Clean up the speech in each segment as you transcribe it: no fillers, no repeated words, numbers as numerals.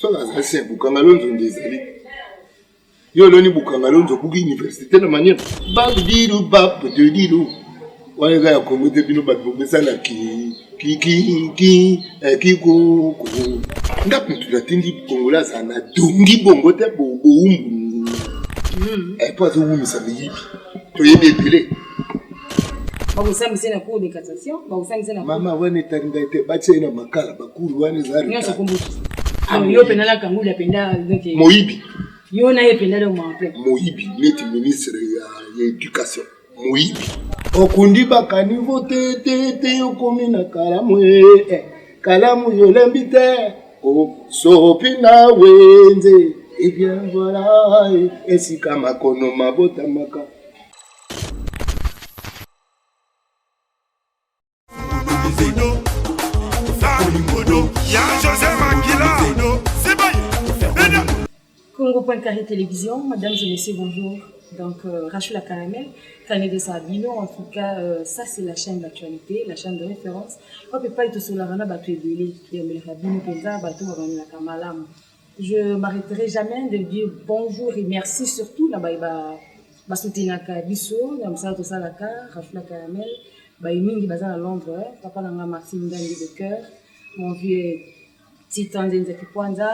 Ça c'est Bukangalonzo ndezali. Yo loni Bukangalonzo kuki université na manière. Bagdiru bap de diru. Wale ga ya Congo te bino bat bobesa na ki ku. Ndapu tulatindi Kongola sana dungi bongo te bo umbu. Pas zo umi sa bibi. To yebe pele. Bakusamisa na cour de cassation, bakusamisa na mama wane taringa ite bache ina makala bakuru wane zari. Nyonso kumbuka. Yo penala kangu la penda donc Moibi. Yo na ye penda le mwape. Moibi net ministre ya éducation. Moibi. Okundi bakani vote yokomi na kalamu kalamu yo lembite o sopina wenze et bien voilà esika makono mabota maka. Congo.carré télévision, mesdames et messieurs, bonjour. Donc, Rachel Caramel, Canet de Sabino, en tout cas, ça c'est la chaîne d'actualité, la chaîne de référence. On ne peut pas être sur la rana, je ne m'arrêterai jamais de dire bonjour et merci surtout. Là-bas, soutenir Bisso, Namsa Salaka, Rachel Caramel, Mingi Bazan à Londres, Papa Nanga Maxime Dandi de Cœur, mon vieux Titan Denzaki Kwanza,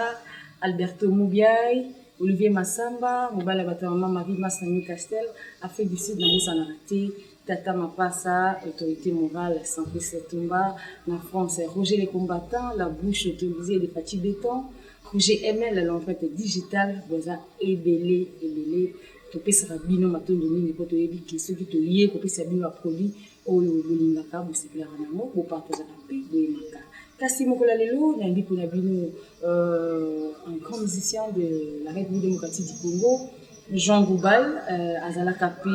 Alberto Moubiaï, Olivier Massamba, Mobala Batama, Marie Massani Castel, Afrique du Sud, Namisa Narati, Tata Mapassa, autorité morale, Santé Setumba, la France, Roger les combattants, la bouche autorisée des fatigues béton, Roger ML, l'enquête digitale, Boza Ebele, Topé Sarabino, Maton Domini, Poto Ebi, qui sont tout liés, Topé Sabino a produit, Olo Bolingaka, Boussipla Ranamo, pour partager la paix, Boyemaka. Kasi Mokola Lelo, Nandi Ponabino, un grand musicien de la République démocratique du Congo, Jean Goubal, Azalaka P,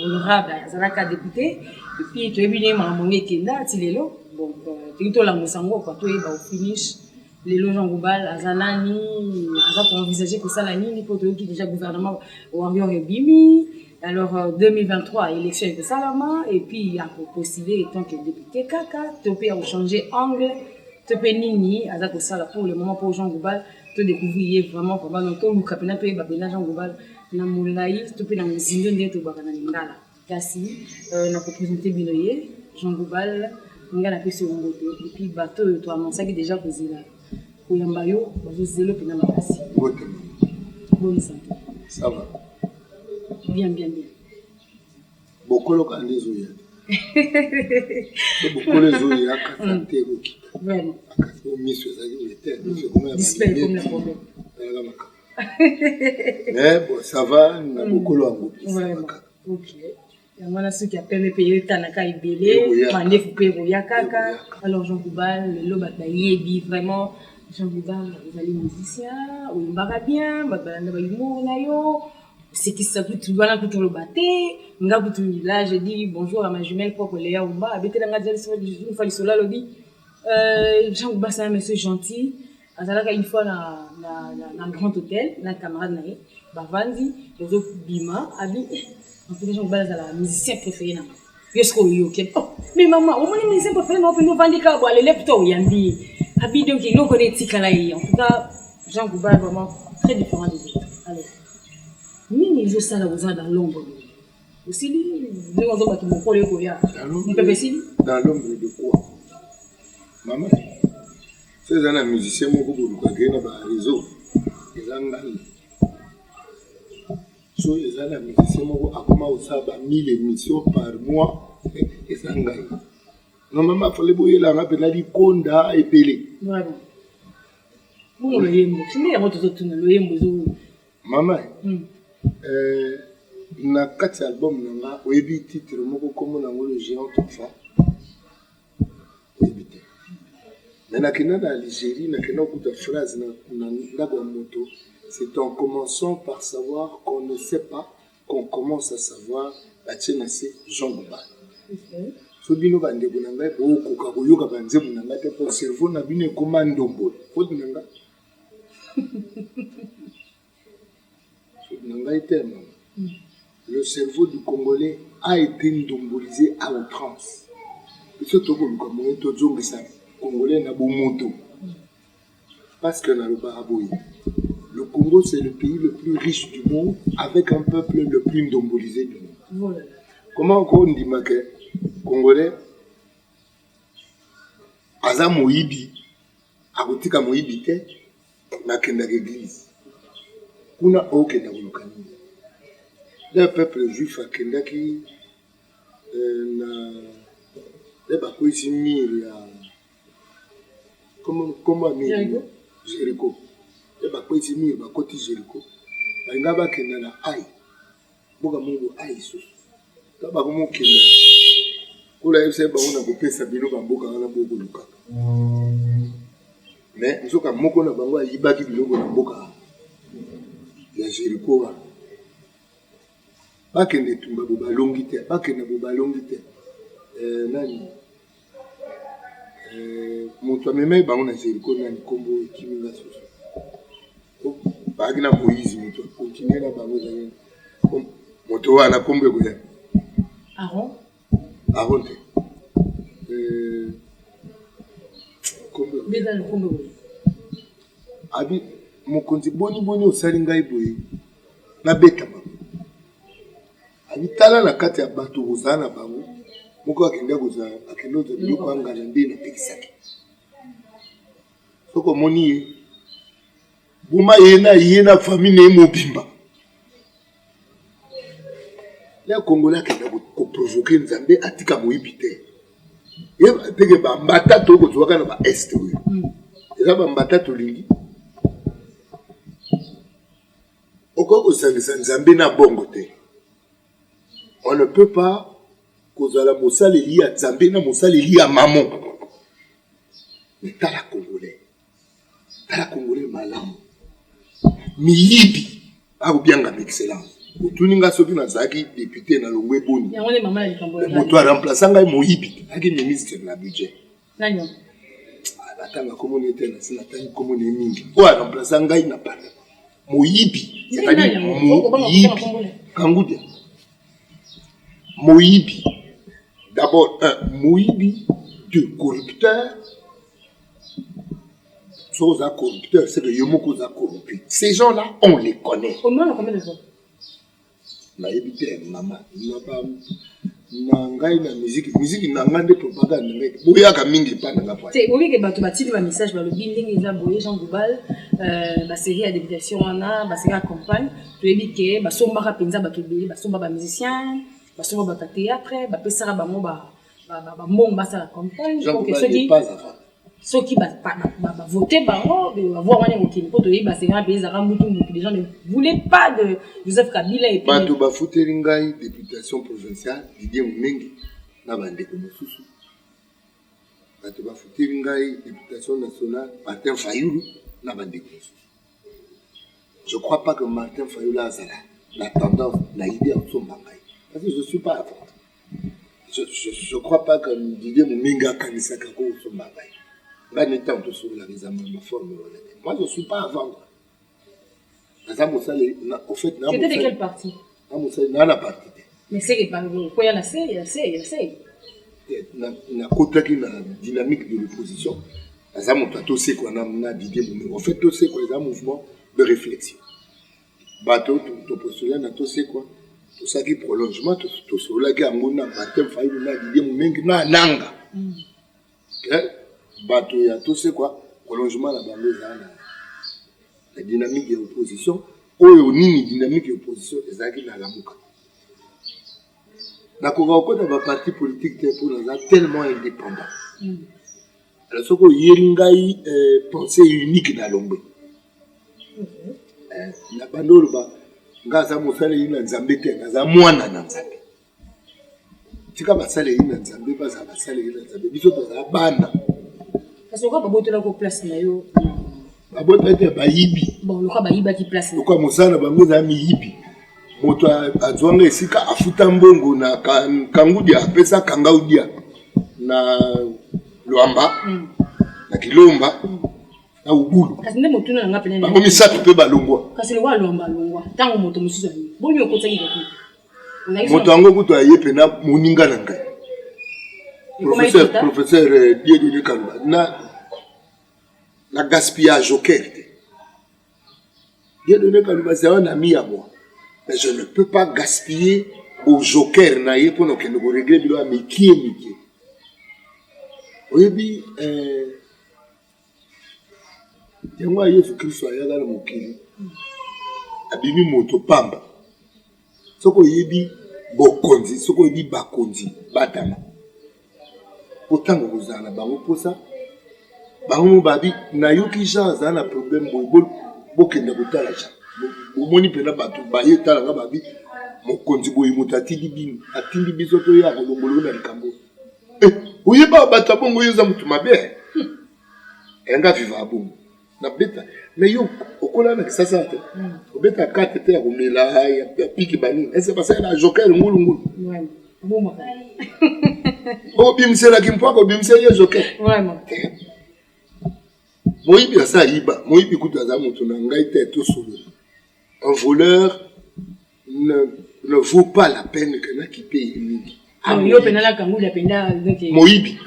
honorable, Azalaka député, et puis tu es venu à Mamongé Kenda, Tilelo, donc tu es la Moussango, tu es au finish, Lelo Jean Goubal, Azalani, Azalaka envisagé que ça la ligne, pour qui déjà gouvernement Warrior et Bimi. Alors, 2023, élection avec Salama, et puis il a postulé en tant que député Kaka, Topé a changé angle, Topé Nini, Azako Sala pour le moment pour Jean Goubal, te découvrir vraiment comment donc le capitaine Topé Babena Jean Goubal, na Moulaï, Topé dans le Zindo de Tobakana Ngala. Kasi, n'a représenté Binoye, Jean Goubal, Ngala Pessé Wongoto, et puis bateau, toi, mon sac déjà posé là. Kouyambayo, Bazo Zélo, Pena Makasi. Bonne santé. Ça va. Bien. Beaucoup de gens les ont beaucoup les ont katanté qui. Vraiment. Display comme le problème. Mais bon, ça va, on a beaucoup de gens. Ok. On a ceux qui appellent payer Tanaka et Bélé, Mandé Foupé Royakaka. Alors Jean Goubal, le Lobat Yebi, vraiment. Jean Goubal, vous allez musicien, ou il m'ara bien, c'est qui ça tout voilà tout le batté nga tout là je dis bonjour à ma jumelle propre Léa Oumba habité dans la sur une fois sur là lobby Jean Goubal c'est un monsieur gentil azalaka une fois dans grand hôtel na camarade naé bavandi ozo bima abi en fait Jean Goubal azala musicien préféré na yesko yo ke mais maman au moins musicien préféré na nous vandi ka bo le laptop yambi abi donc il nous connaît tikala yi en tout cas Jean Goubal vraiment très différent des autres. Alors Nini ils ont ça là dans l'ombre. Aussi nous on doit battre mon collègue Koya. Dans l'ombre de quoi? Maman. Ces années musiciens mon groupe de Kagena ba réseau. Ils angal. So les années musiciens mon akoma osaba 1000 émissions par mois et sangai. Non maman fallait boyer la rapena di konda et pelé. Vraiment. Bon le yembo. Tu n'es pas tout le yembo. Maman. Na kati album nanga oyebi titre moko komo nango le géant enfant oyebi te mais nakenda na Algérie nakenda okuta phrase na ndako ya moto c'est en commençant par savoir qu'on ne sait pas qu'on commence à savoir batie na se Jean Goubal so bino bandeko na ngai bokoka koyoka banzembo na ngai te po cerveau na bino ekoma ndombolo foti na ngai le cerveau du Congolais a été ndombolisé à outrance. Et ce que le Congolais n'a pas moto. Parce que dans le Baraboui, le Congo, c'est le pays le plus riche du monde, avec un peuple le plus ndombolisé du monde. Voilà. Comment on dit que Congolais, Aza Moïbi, Agotika Moïbi, na kenda l'église. Kuna okenda kolokani. Le peuple juif a kenda ki na le bakwisi mire ya comment mire Jericho. Le bakwisi mire bakoti Jericho. Balinga bakenda na ai. Boka mungu ai so. Taba komo kenda. Kula yese ba ona kopesa bilo bamboka na bobo luka. Mais nzoka moko na bango ayibaki biloko na mboka ya Jericho wa bakende tumba bo balongi te bakende bo balongi te nani moto ameme bango na Jericho nani kombo kiminga soso baki na Moïse moto continue na bango za moto wana kombo ko ya Aaron te Beda le kombo abi mokonzi boni osali ngai boye na beta bango abi tala na kati ya bato kozala na bango moko akende kozala akende oza biloko angana nde napekisaki soko omoni ye boma ye na famille na ye mobimba le Congolais akende koprovoke nzambe atika moyibi te ye teke bambata to kozwaka na baeste oyo eza bambata tolingi oko osangisa nzambe na bongo te. On ne peut pas kozala mosaleli ya nzambe na mosaleli ya mamon. Mais tala Congolais malamu miyibi akobianga excellence otuninga soki nazalaki député na Longwe Boni moto aremplaça ngai moyibi aki ministre na budget batanga komoni ete nasi natangi komoni mingi oyo aremplaça ngai na parlement Moïbi, c'est-à-dire Moïbi, Kangudia. Moïbi, d'abord Moïbi, de corrupteur. Chose à corrupteur, c'est que Yomoko a corrompu. Ces gens-là, on les connaît. Combien on a combien de fois? Na ebité maman, nangai na musique nangande propagande ngai boya ka mingi pa na ngapa te obi ke bato batili ba message ba lobi ndenge eza boye Jean Goubal ba série ya députation wana ba série ya campagne to ebi ke ba sombaka penza bato ebele ba somba ba musicien ba somba ba théâtre ba pesaka bango ba mbongo ba la campagne donc soki ba voter bango ba voir wana okini poto yi ba série ya pays za mutu les gens ne voulaient pas de Joseph Kabila et puis bato ba futeli ngai députation provinciale Didier Mumengi na bandeko mosusu bato ba futeli ngai députation nationale Martin Fayulu na bandeko mosusu. Je crois pas que Martin Fayulu a la tendance na idée en son bangai parce que je suis pas avant. Je crois pas que Didier Mumengi a kanisaka ko son bangai. Là n'étant tout sur la forme. Moi je suis pas avant. Au fait, c'était de quel parti? Na parti. Mais c'est que quoi y a c'est na kotaki na dynamique de l'opposition. Azamo to c'est quoi na Didier Mumengi. En fait to c'est quoi un mouvement de réflexion. Bato to postuler na to c'est quoi? To ça qui prolongement to cela qui amona Martin Fayulu na Didier Mumengi na nanga. Bato ya to c'est quoi? Prolongement la bango na la dynamique de l'opposition, ou nini dynamique de l'opposition, ezaki na lamuka. Na koka na ba parti politique pour nous tellement indépendant. Alors ce que yeringai pensée unique na Lombe. Na bandolo ba ngaza mosale ina nzambe te ngaza mwana na nzambe. Tika basale ina nzambe ba za basale ina nzambe biso to za bana. Parce que quoi ba botela ko place na yo abota te bayibi bon le quoi bayiba qui place le quoi mosana bango za miyibi moto azwanga esika afuta mbongo na Kangudia apesa Kangaudia na Luamba na Kilomba na Ubulu kasi nde moto na ngapa nene bango misato pe balongwa kasi le wa Luamba tango moto mususu boni okotaki ko moto ango kuto ayepe na moninga na ngai professeur Dieu Kalba na na gaspillage joker. Bien donné que c'est un ami à moi. Mais je ne peux pas gaspiller au joker naïe pour nous régler le mais qui est Mickey. Oui, moi, Jésus Christ a dans mon kili. Abimi moto pamba. Soko yebi bokonzi, soko yebi bakonzi, batama. Pourtant, vous en avez bango pour ça. Bango babi, na yoki gens ont un problème bokende kotala ja. Omoni pena bato baye tala nga babi mokonzi boyi mutatidi bino, atindi biso to ya kolongolo na likambo. Oyeba bato bongo yoza mutu mabe. Enga viva bongo. Na beta mais yo okola na kisasa te obeta carte te ya komela ya piki bani ese pasa na joker ngulu ouais bon o bimsela kimpo ko bimsela joker vraiment moyibi asa iba moyibi kutaza mutu na ngai te to solo un voleur ne vaut pas la peine que na qui paye mingi yo pena la kangu ya penda moyibi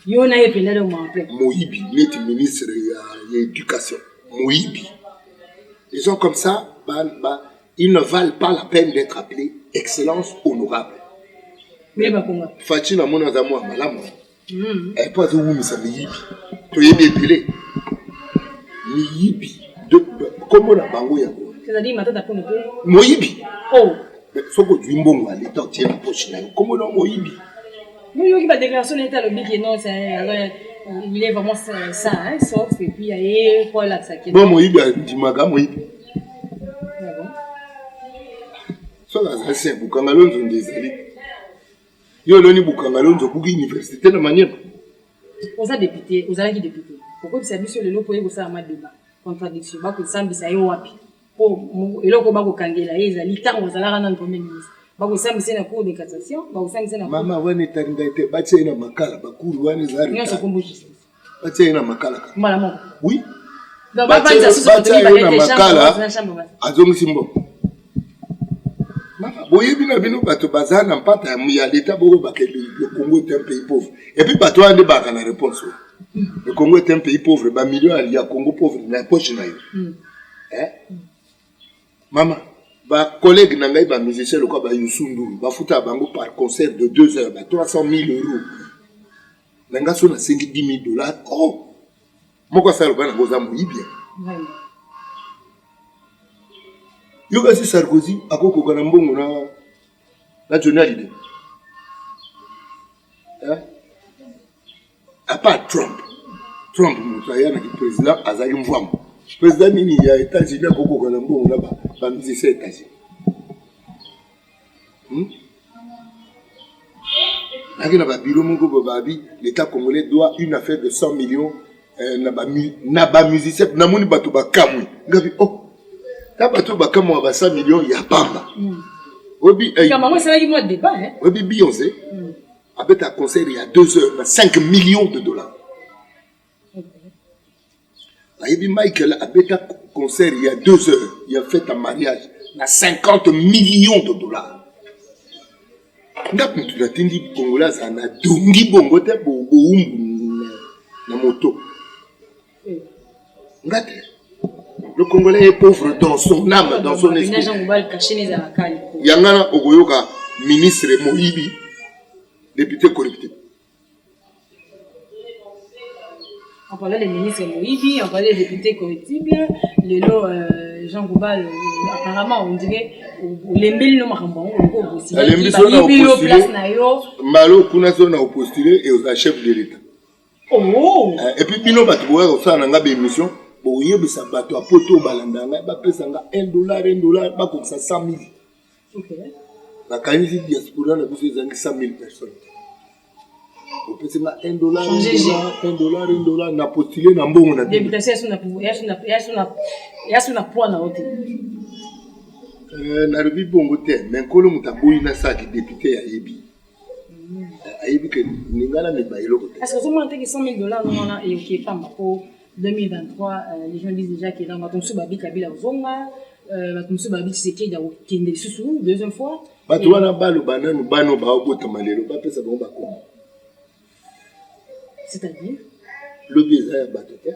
yo na ye pena le mo appelle moyibi net ministre ya l'éducation. Moïbi. Les gens comme ça, ils ne valent pas la peine d'être appelés excellence honorable. Mais Fatina mona za moi malamu. Elle pas où mi ça miyibi. To yebe pelé. Miyibi. Comment na bango ya ko. C'est-à-dire matata pour ne pas. Moïbi. Oh. Soko du mbongo ali ta tie na poche na. Comment na moïbi. Nous yo qui ba déclaration d'état le big non c'est alors il est vraiment ça hein sauf et puis il y a quoi là ça qui. Bon moïbi di maga moïbi. So la c'est bukanga lonzo ndezali. Yo loni bukanga lonzo buki université na manière. Aux députés, aux qui députés. Pourquoi ça dit sur le lot pour y ça ma débat. Contradiction ba ko sambisa yo wapi. Po eloko ba ko kangela ezali tango zalaka na premier ministre. Ba ko sambisa na cour de cassation, ba ko sambisa na mama wane taringa ite ba tse na makala ba kuru wane zari. Nyo so kombo justice. Ba tse na makala. Mala mo. Oui. Ba ba tse so na makala. Azongi simbo. Boyebi na bino bato bazana mpata ya l'état boko bakeli le Congo est un pays pauvre. Et puis bato ande baka na réponse. Le Congo est un pays pauvre, ba million ali ya Congo pauvre na poche na yo. Mama, ba collègue na ngai ba musicien le quoi ba Yusundu, ba futa bango par concert de 2 heures, ba 300 000 euros. Nanga so na 10 000 dollars. Oh. Moko sa ba na goza mo bien. Yoga si Sarkozy akoko kana mbongo na journaliste. À part Trump mutaya na président azali mvamo. Président nini ya États-Unis akoko kana mbongo na ba musicien États-Unis. Lakini ba biro moko babi l'État congolais doit une affaire de 100 millions na ba musicien na moni bato ba kamwe. Ngabi oh ta bato bakamo ba 100 millions ya pamba. Obi comment ça va moi débat hein. Obi Beyoncé. Avec un concert il y a 2 heures, 5 millions de dollars. Obi Michael avec un concert il y a 2 heures, il a fait un mariage à 50 millions de dollars. Ngapi tunatindi Kongola sana dongi bongo te bo na moto. Ngate le Congolais est pauvre dans son âme, dans son esprit. Yangana Ogoyoka, ministre Moïbi, député corruptible. On parlait des ministres Moïbi, on parlait des députés corruptibles. Le lot, Jean Goubal, apparemment, on dirait, l'embel no marambon, on aussi. Malo Kunazo n'a postulé et aux chefs de l'État. Oh! Et puis, Bino Batoué, au sein d'un gars émission. Oye bisa bato a poto balandanga ba pesanga $1 ba comme ça 100 000. OK. La kanisi diaspora na biso ezangi 100 000 personnes. O pesanga $1 na postuler na mbongo na députation na pouvoir na poids na hote. Na rebi bongo te mais nkolo mutaboyi na saki député ya yebi. Ayebi que ningala me bayelo ko. Est-ce que vous montrez que $100 non là et OK pas pour 2023, les gens disent déjà qu'il y a un peu de Kabila Zonga, Batumsu Babi Tshisekedi a Kende Susu, deuxième fois. Batouana Balo Banano Bano Baobo Tamalero, Bapé Sabon C'est-à-dire le biais à Batote.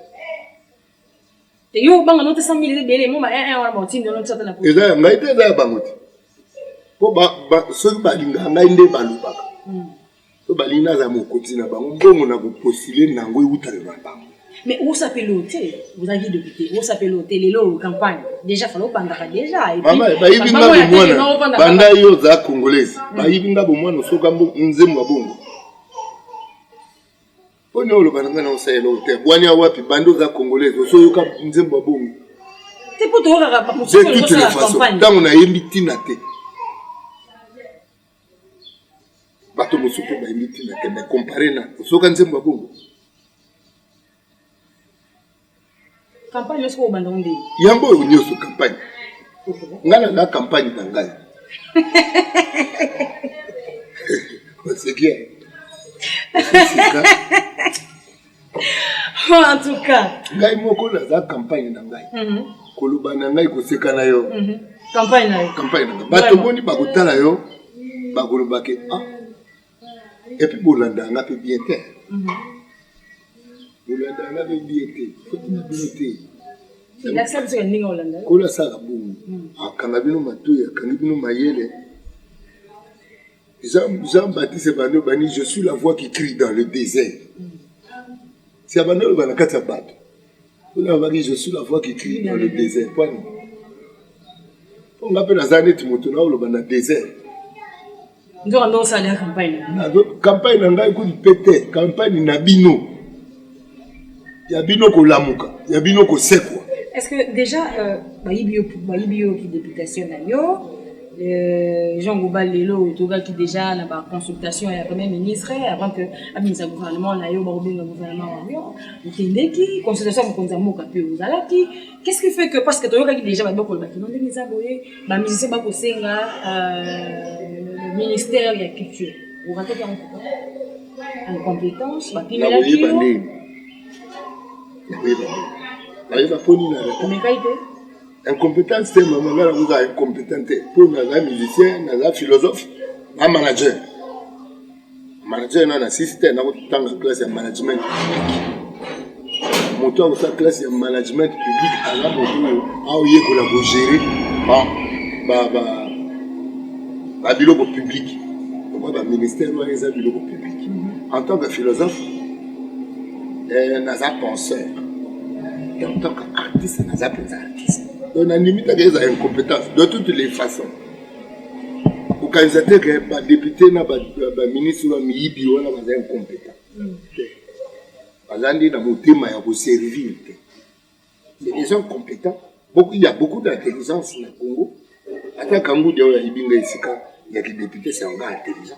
Et yo, banga note 100 000 belé, moi, on va m'entendre dans cette la Et là, ngai te za bangote. Po ba so ba linga ngai nde balubaka. So ba lina za mokoti na bango mbongo na ko postuler nango utale na bango. Mais où ça peut loter? Vous avez député, où ça peut loter les lots campagne? Déjà, il faut bandaka déjà. Maman, ba ibinga bo mwana. Banda yo za congolaise. Ba ibinga bo mwana so kambo nzemwa bongo. Pone olo bananga na osayelo te. Bwanya wapi bando za congolaise so yoka nzemwa bongo. C'est pour toi rapa pour de toutes les façons. Tant on a yembi tina te. Bato mosupe ba yembi tina te mais comparé na so ka nzemwa bongo. Campagne est-ce qu'on va demander? Yambo onyoso campagne. Ngala na campagne tangai. C'est bien. En tout cas. Ngai moko na za campagne tangai. Koloba na ngai ko sekana yo. Campagne na yo. Campagne na. Bato boni ba kotala yo. Ba koloba ke ah. Et puis bolanda nga pe bien te. Bolanda nga pe bien te. Faut na bien te. Il accepte ce que nous Hollande. Kola sala bungu. Akangabino matuya, kangabino mayele. Jean-Baptiste Bano Bani, je suis la voix qui crie dans le désert. C'est Bano Bana Katabat. Je suis la voix qui crie dans le désert. On appelle la Zanet Timotona ou le Bana désert. Nous avons ça la campagne. Campagne n'a pas de pété. Campagne n'a bino. Il y a bino ko lamuka. Il y a bino ko sekwa. Est-ce que déjà, Baïbio qui députation Jean Goubal Lelo, qui déjà dans la consultation avec le Premier ministre, avant que le gouvernement ait le gouvernement, qui consultation pour qu'on ait qu'est-ce qui fait que, parce que tu as déjà le ministère le ministère de la culture, vous avez en compétence, incompétence, c'est maman, vous avez incompétent. Pour un musicien, un philosophe, un manager. Manager, un assistant, dans la classe de management public. Montant dans sa classe de management public, à la moto, à où il est gérer, à bureau public. Le ministère, il a un bureau public. En tant que philosophe, un penseur. Et en tant qu'artiste, on a des artistes. Donc, on a limite à des incompétences de toutes les façons. Au candidat, les députés, les ministres, les ministres, on a des incompétents. Parce qu'on a servir. C'est des gens compétents. Il y a beaucoup d'intelligence au Congo. Attends, quand vous dites il y a des députés, c'est un gars intelligent.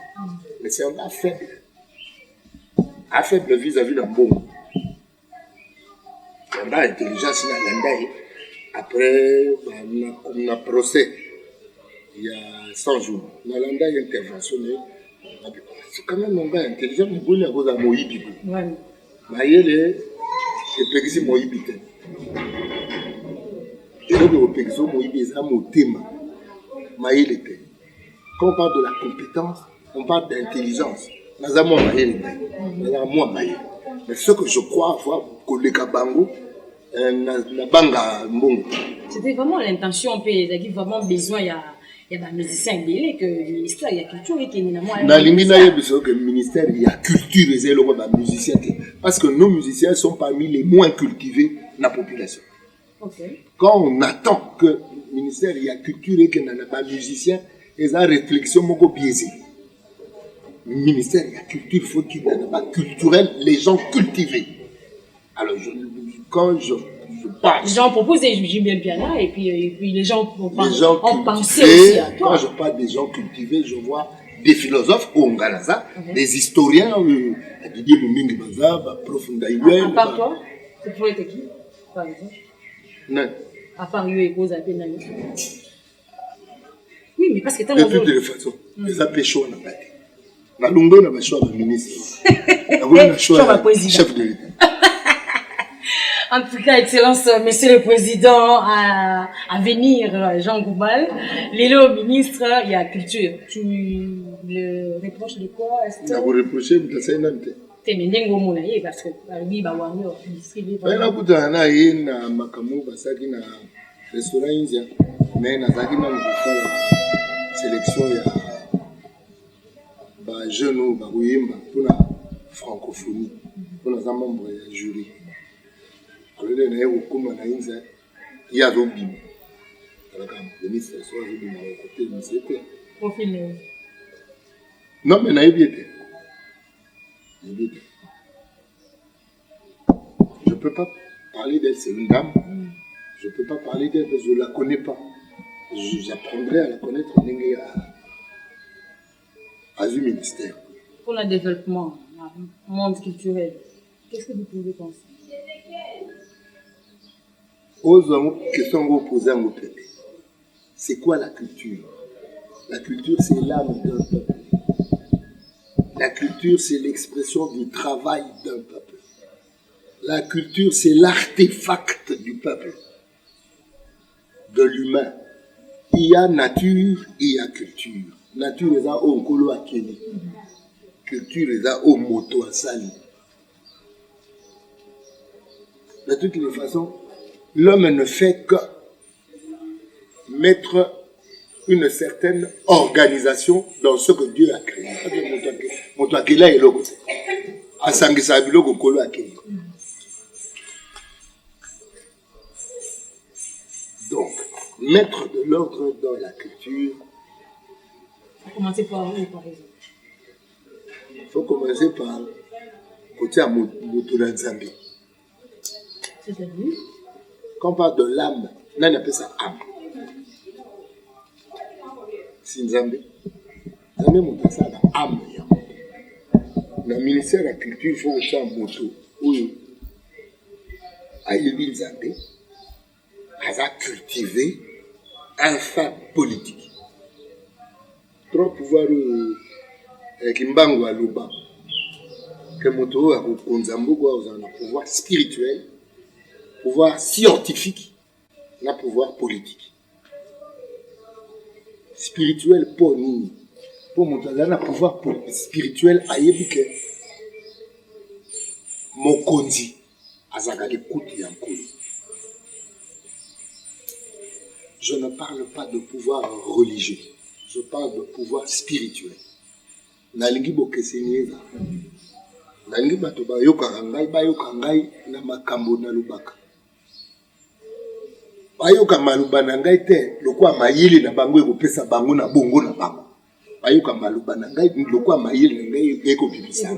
Mais c'est un gars faible. Faible vis-à-vis d'un bon. On a intelligence après on a procès il y a 100 jours. On a interventionné. C'est quand même un gars intelligent, mais il y a des gens qui ont été quand on parle de la compétence, on parle d'intelligence. Mais ce que je crois avoir, collègue Bango, c'était vraiment l'intention, il y a vraiment besoin, il y a des musiciens que le ministère, il y a culture et qu'il y a le ministère, il y a culture et les musiciens. Parce que nos musiciens sont parmi les moins cultivés de la population. Okay. Quand on attend que le ministère, il y a culture et qu'il n'y a pas de musiciens, il y a une réflexion beaucoup biaisée. Le ministère, il y a culture, il faut qu'il n'y ait pas culturel, les gens cultivés. Alors, quand je parle... Les gens proposent des bien piano et puis les gens ont pensé aussi à toi. Quand je parle des gens cultivés, je vois des philosophes au Ngalaza, des historiens, Didier Moumingi Baza, Prof. Ndaïwe. À part toi, tu pourrais être qui, par exemple? Non. À part lui et cause à peine. Oui, mais parce que tu as... De toutes les façons, les apéchons, on a pas dit. La longueur, on a choix de ministre. On a choix de chef de l'État. En tout cas, Excellence, Monsieur le Président, à venir, Jean Goubal, Lélo, ministre, il y a culture. Tu le reproches de quoi? Je vous reproche, vous êtes Temendengo monaye parce que lui ba warrior distribué par. Bana kutana na ye na makamu basaki na restaurant indien mais na zaki na ngofala sélection ya ba jeune ba kuyimba pour la francophonie pour les membres du jury. Alors là na okuma na indien ya zobi. Alors quand le ministre soit zobi na côté de c'était Profil. non mais na yebite. Je ne peux pas parler d'elle, c'est une dame. Je ne peux pas parler d'elle parce que je ne la connais pas. J'apprendrai à la connaître à un ministère. Pour le développement, le monde culturel, qu'est-ce que vous pouvez penser? Aux questions que vous posez à mon peuple. C'est quoi la culture? La culture, c'est l'âme d'un peuple. La culture, c'est l'expression du travail d'un peuple. La culture, c'est l'artefact du peuple, de l'humain. Il y a nature, il y a culture. Nature est au nkolo akeni. Culture est au moto asali. De toutes les façons, l'homme ne fait que mettre une certaine organisation dans ce que Dieu a créé. Moto akela est logo. Asangisa biloko nkolo akeni. Donc, mettre de l'ordre dans la culture. Il faut commencer par où, par exemple? Il faut commencer par côté à Motolanzambi. C'est-à-dire? Quand on parle de l'âme, là on appelle ça âme. C'est Nzambi. Nzambi montre ça dans l'âme. Dans le ministère de la culture, il faut aussi un moto. Oui. Aïebi Nzambi a cultivé un fait politique. Trop pouvoir Kimbango à Luba. Que moto a un pouvoir spirituel, pouvoir scientifique, un pouvoir politique. Spirituel pour nous. Pour moto un pouvoir spirituel à Yébike. Mokondi azaka l'écoute yankolo. Je ne parle pas de pouvoir religieux, je parle de pouvoir spirituel. Nalingi bokesenyeza. Nalingi bato bayoka ngai na makambo na lubaka. Bayoka maluba na ngai te lokwa mayili na bango ekopesa bango na bongo na bango. Bayoka maluba na ngai lokwa mayili na ngai ekobibisa.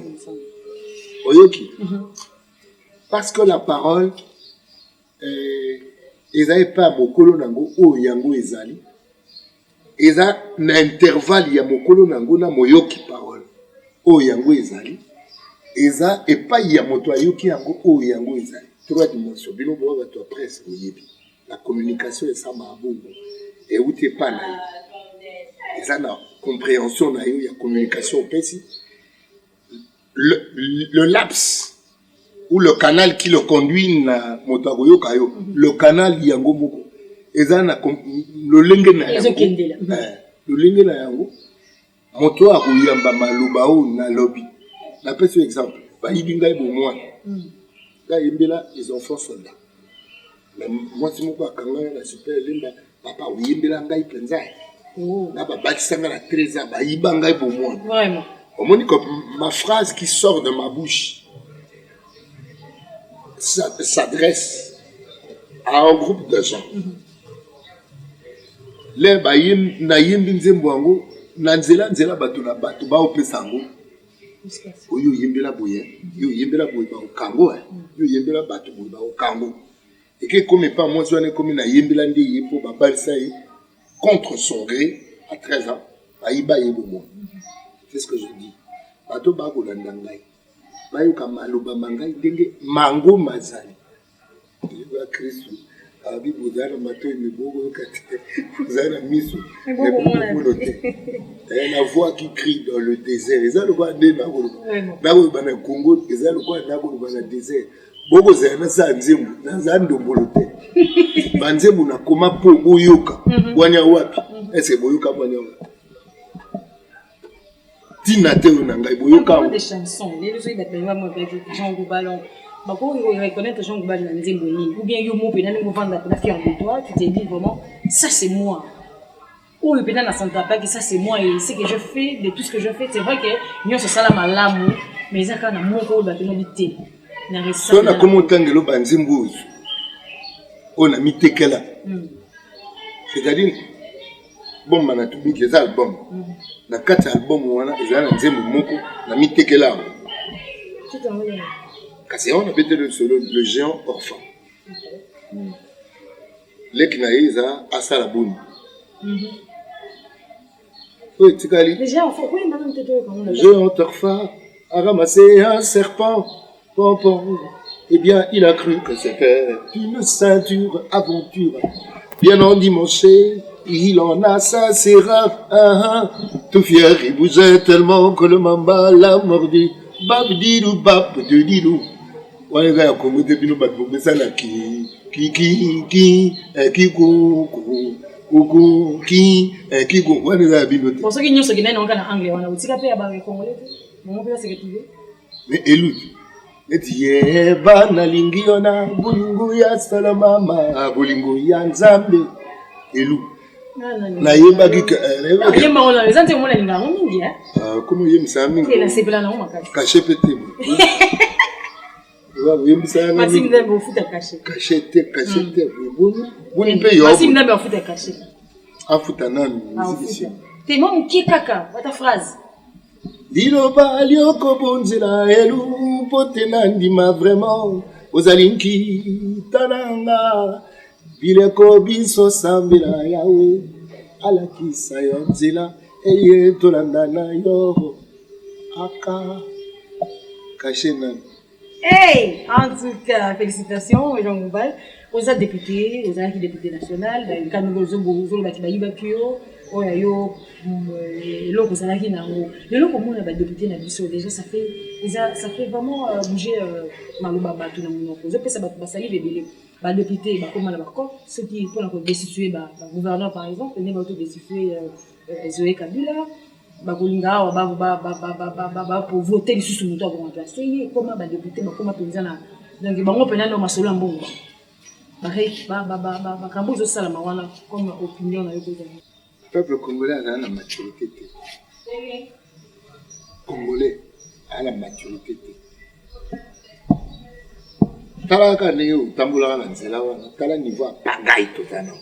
Oyoki. Parce que la parole ezali pa mokolo nango o yango ezali eza na intervalle ya mokolo nango na moyoki parole o yango ezali eza epai ya moto ayoki yango o yango ezali trois dimensions bino bo bato presse oyebi la communication esamba abongo et outé pa na yo eza na compréhension na yo ya communication pesi le laps ou le canal qui le conduit na motagoyo kayo le canal yango moko eza na le lenge na yango le lenge na yango moto akuyamba maloba o na lobby na pesi exemple ba yibinga ibo mwana ga yimbela les enfants soldats mais moi si moko akanga na super limba papa uyimbela ngai penza na ba batisanga na 13 ans ba yibanga ibo mwana Vraiment. Au moins ma phrase qui sort de ma bouche s'adresse à un groupe de gens. Les bayim na yimbi nzembo yango na nzela bato na bato ba opesa yango. Oyo yimbela boye, yo yimbela boye ba okango, yo yimbela bato boye ba okango. Et que comme pas moi soane comme na yimbela ndi yipo ba balsa contre son gré à 13 ans, ba yiba yebo mo. C'est ce que je dis. Bato ba ko landa ngai. Bayoka maloba mangai ndenge mango mazali. Ba Kristo. Abi bozana mato imibogo kate. Bozana miso. La voix qui crie dans le désert. Eza lokwa nde na ko. Na ko bana Congo, eza lokwa na ko bana désert. Bogo zana sa nzembo, na za ndombolo te. Banzembo na koma po boyoka. Bwanya wapi? Est-ce boyoka bwanya wapi? tina te onanga boyoka des chansons les gens ils battent moi avec Jean Goubalon bako il reconnaître Jean Goubalon dans nzembo ni ou bien yo mo pena ngo vendre la fière de toi tu te dis vraiment ça c'est moi ou pena na santa pas que ça c'est moi et ce que je fais de tout ce que je fais c'est vrai que nous c'est ça la malamu mais ça quand na moko ba teno bité na resa so na comment tangelo banzimbo on a mis tekela c'est-à-dire bon manatumi les albums na kati album wana ezala nzembo moko na mitekela kasi on a pété le solo le géant orphan lekina eza asala boni oui tikali le géant orphan oui madame tete comment le géant orphan a ramassé un serpent pompon eh bien il a cru que c'était une ceinture aventure bien endimanchée. Il en a ça, c'est rare, tout fier, il bougeait tellement que le mamba l'a mordu. Babdidou, babdidou. Ouais, les gars, comme vous avez dit, ça là, qui, ouais, les gars, binoté. Pour ceux qui nous sont en anglais, on a aussi capé à barrer congolais. Mon père, c'est que tu veux. Mais éloute. Et tu bana lingiona, bolingo ya salamama, bolingo ya nzambe, éloute. Na yebaki yemba ona les antes mona linga mingi comment yemisa mingi et la sepela na makasi caché pété wa yemisa mingi masim ndembe ofuta caché caché boni pe yo masim ndembe ofuta caché afuta nani te mo mki kaka wata phrase liloba lioko bonzela elu potena ndima vraiment ozalinki tananga bileko biso sambela yawe alakisa yo nzela eye tolanda na yo aka caché nani. Hey, en tout cas, félicitations Jean Goubal aux députés, aux députés national le cas nous zo ba kiba kio oya yo loko zalaki na ngo lelo comme on a député na biso déjà ça fait vraiment bouger maloba bato na monoko zo pesa bato basali bebele ba député ba comme na ba ko ceux qui pour la destituer ba gouverneur par exemple ne ba auto destituer Zoé Kabila ba kolinga ba pour voter lisusu moto pour remplacer comment ba député ba comment penza na donc bango pena no masolo mbongo ba kambo zo sala mawana comme opinion na yo ko peuple congolais a la maturité. Congolais a la maturité. Tala ka ndenge utambola na nzela wana tala niveau pagaille totana.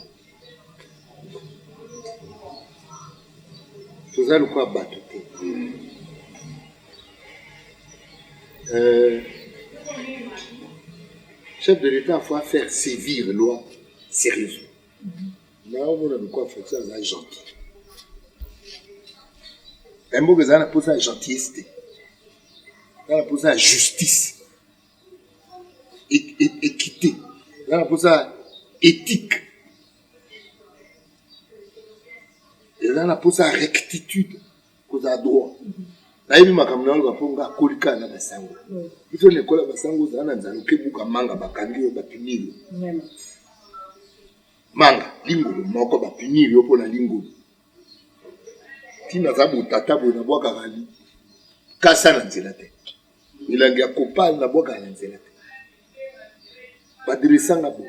Toza lokwa bato te. Chef de l'État faut faire sévir loi sérieusement. Là, on a quoi faire ça, c'est gentil. Un mot que ça a posé à gentillesse, ça a posé à justice, équité, ça a posé à éthique, et ça a posé à rectitude, cause à droit. Là, il m'a comme on va prendre kolika na basango. Il faut l'école à basango, ça a nzalo kebuka manga bakangi bapunilo. Manga lingolo moko ba punir yo pona lingolo tina za butata bo na bwaka rali kasa na nzela te milangi ya kopal na bwaka na nzela te ba dirisanga bo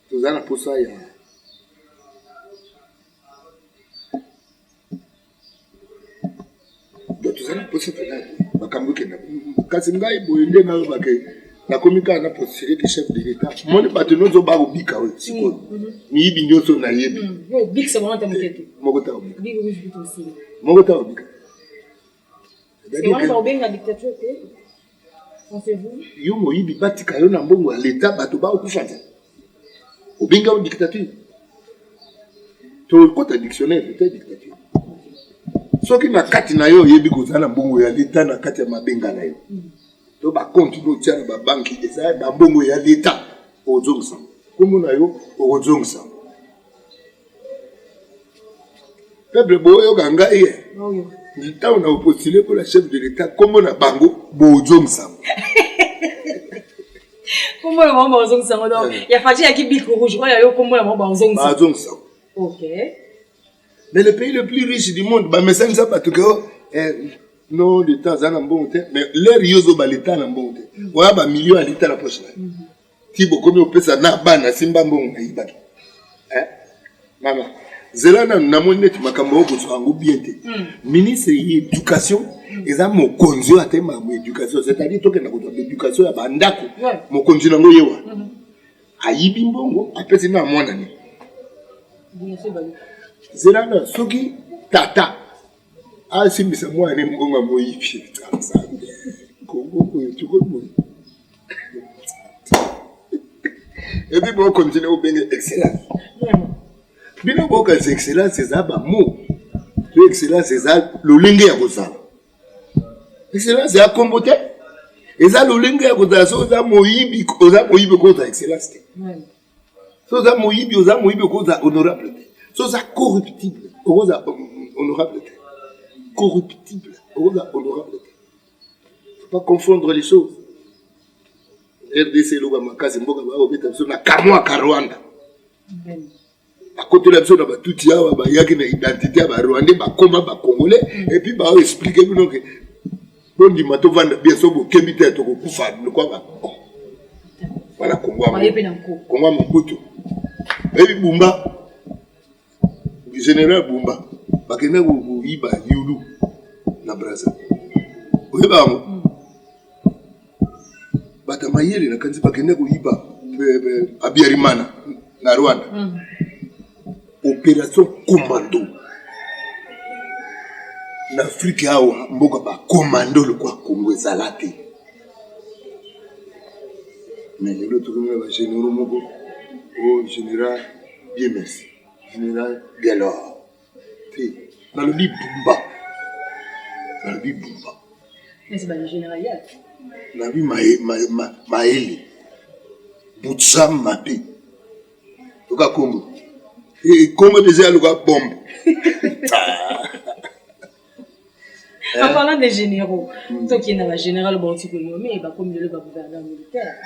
tozana posa ya do tozana posa tena bakambu kenda kasi ngai bo ende na bakay la communication na postulé le chef de l'État. Mon bateau nous a barré bika aussi. Ni ibi nyoso na yebi. Bik c'est vraiment tamukete. Mogota obika. Bik oui aussi. Mogota obika. C'est vraiment bien la dictature que pensez-vous? Yo mo ibi batika yo na mbongo l'État bato ba okufanza. Obinga une dictature. To côté dictionnaire c'est dictature. Soki na kati na yo yebi kozana mbongo ya l'État na kati ya mabenga na yo. To ba continue tiana ba banki eza ba mbongo ya l'État ozongisa komo na yo ozongisa peuple boyo ganga ye l'État on a postulé pour la chef de l'État komo na bango bozongisa komo na mama ozongisa donc ya faji ya kibiko rouge oya yo komo na mama ozongisa bazongisa OK Mais le pays le plus riche du monde, bah, mais ça ne ça pas tout que, non, l'État, ça n'a bon temps. Mais l'air yozo, bah, l'État n'a bon temps. Voilà, bah, million à l'État la poche là. Si beaucoup de personnes ça n'a pas, n'a simba bon, n'a pas. Hein? Maman. Zelana, n'a mon net, ma cambo, pour soit en bien té. Ministre de l'éducation, ils ont mon conjoint à thème à l'éducation. C'est-à-dire, toi, que n'a pas d'éducation, à bandako. Mon conjoint n'a pas yewa. Ayibi mbongo, après, c'est n'a mon année. Zelana, soki, tata. Ah, si, mais c'est moi, un mbongo, moi, il fait ça. Congo, tu connais. Et puis, bon, continuer au bien excellent. Bien, bon, quand c'est excellent, c'est ça, bah, mot. Excellent, c'est ça, le lingue à Gosa. Excellent, c'est à comboter. Et ça, le lingue à Gosa, c'est ça, moïbi, Gosa, excellence. C'est ça, moïbi, Gosa, honorable. C'est ça, corruptible, Gosa, honorable. Corruptible, Gosa, honorable. Faut pas confondre les choses. RDC, l'Oga Makasi, Mboga, Obeta, na Kamwa, Karwanda. À côté de la personne, tout y a une identité, Rwandais, Koma, Congolais, et puis expliquer que bon, dit Mato Van, bien sûr, vous kébite à Toko Koufa, le quoi, voilà, Congo, mon poteau. Et puis Bumba, le général Bumba, Bakena, vous Iba, Yulu, la Braza. Vous voyez, Batamayeli, la Kanzi Bakena, vous Iba, Abiyarimana, na Rwanda. Opération commando. En Afrique, mboka ba commando le quoi Congo ezalate. Mais l'autre va général Mogo, oh général, bien merci. Général Galor. Dans le lit Bumba. Dans le lit Bumba. Mais c'est pas le général hier. Dans le lit Maëli. Boutsam Mapi. Toka Congo. Et comment déjà le gars bombe. En parlant des généraux, toi qui es dans le général Borti nommé, comme le gouverneur militaire,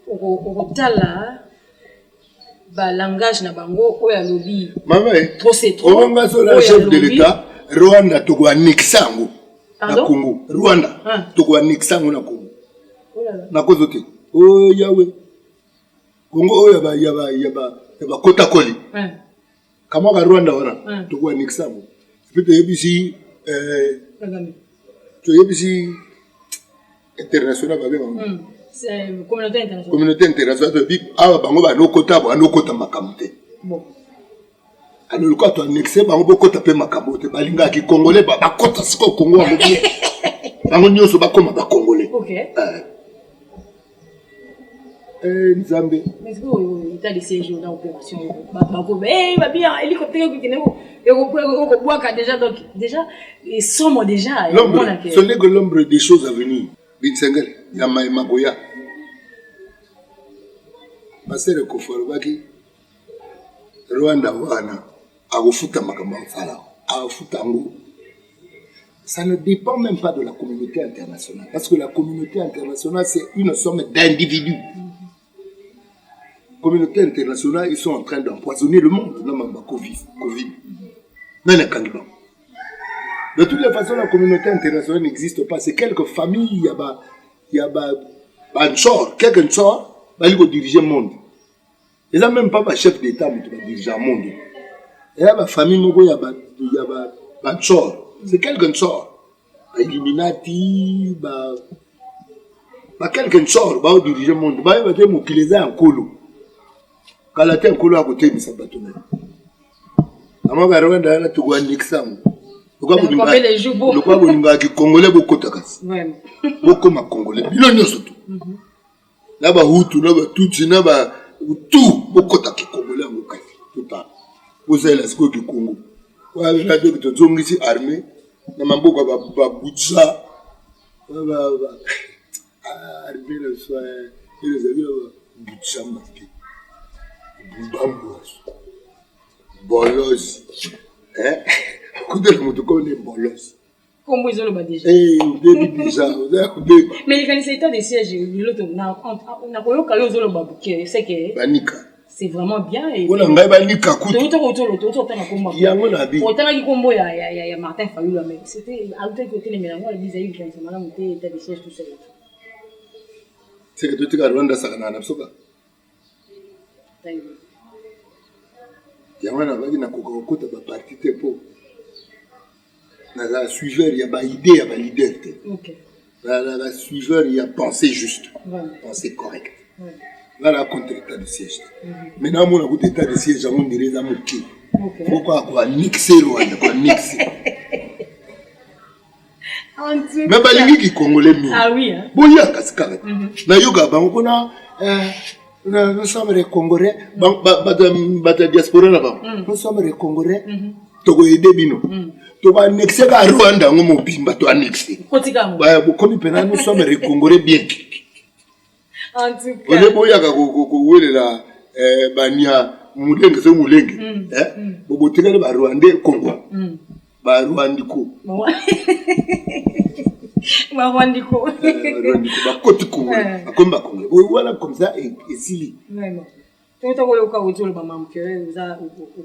au tala, langage na bango oya lobby. Maman, trop c'est trop. On va sur la chef de l'État, Rwanda tokwa nixango na Pardon? Congo. Rwanda tokwa nixango na Congo. Na kozote. Oh Yahweh. Congo yaba kota koli. Kama ka Rwanda wana tokwa nixango. Peut-être yebisi tu yebisi international ba benga. C'est communauté internationale. Communauté internationale de big awa bango ba no kota makamte. Bon. Alors le quoi tu annexé bango bo kota pe makamte balinga ki congolais ba kota siko Congo bango. Bango nyoso ba koma ba congolais. OK. Nzambe. Mais c'est que l'état de siège dans l'opération. Bien, hélicoptère qui est déjà, donc, déjà, ils sont déjà. Ce n'est que l'ombre des choses à venir. Binsengel, Yama Magoya. Passer le Koforobaki, Rwanda Wana, Agofuta Makamafala, Agofutango. Ça ne dépend même pas de la communauté internationale. Parce que la communauté internationale, c'est une somme d'individus. Communauté internationale, ils sont en train d'empoisonner le monde. Covid. De toutes les façons, la communauté internationale n'existe pas. C'est quelques familles, il y a un sort, quelqu'un sort, il va diriger le monde. Ils n'ont même pas un chef d'État qui va diriger le monde. Il y a une famille, il y a un sort. C'est quelqu'un sort. Illuminati, quelqu'un sort, il va diriger le monde. Il va utiliser un colo. Quand la terre coule à côté, il s'en bat tout le monde. Avant de Rwanda, il y a tout un examen. Le quoi vous n'avez Congolais beaucoup de cas. Beaucoup de Congolais. Il y a surtout. Là-bas, Hutu, là-bas, Tutsi, là-bas, tout, beaucoup de Congolais. Tout le temps. Vous avez la score du Congo. Vous avez la score de Zongi ici, armée. Nous avons beaucoup de Boutsa. Armée, le soir. Et les amis, Boutsa, Mapi. Bambous. Bolos. Hein? Écoutez, le mot comme les bolos. Comment ils ont le bas déjà? Mais les états de siège, on a pas eu le bas, c'est que. Banika. c'est vraiment bien. Et on a un gars qui a coûté. Il y a un abi. Autant qu'il combo, il y a Martin Fayou là, mais c'était à l'autre côté les mélanges, le bisaï qui a monté état de siège tout seul. C'est que tu as Rwanda ça na napsoka. Il y a un abi na kokota ba parti te po. Na la suiveur, il y a ba idée, il y a ba leader. OK. La suiveur, il y a pensée juste. Pensée correcte. Là, la contre l'état de siège. Maintenant, mon état de siège, on dirait ça, mon qui. Pourquoi quoi mixer Rwanda, quoi mixer. Mais balingi qui congolais mieux. Ah oui. Bon, il y a cascade. Na yoga, on a nous sommes les Congolais, bata diaspora là-bas. Nous sommes les Congolais. Togo aider bino. Togo annexer à Rwanda, on m'a bimba to annexer. Bah, comme nous sommes les Congolais bien. En tout cas. On est boya ko la bania mulenge so mulenge bobo tigale ba Rwanda Congo ba Rwandiko ba Rwandiko ba côté Congo akomba Congo voilà comme ça et sili vraiment tout à l'heure quand vous le maman que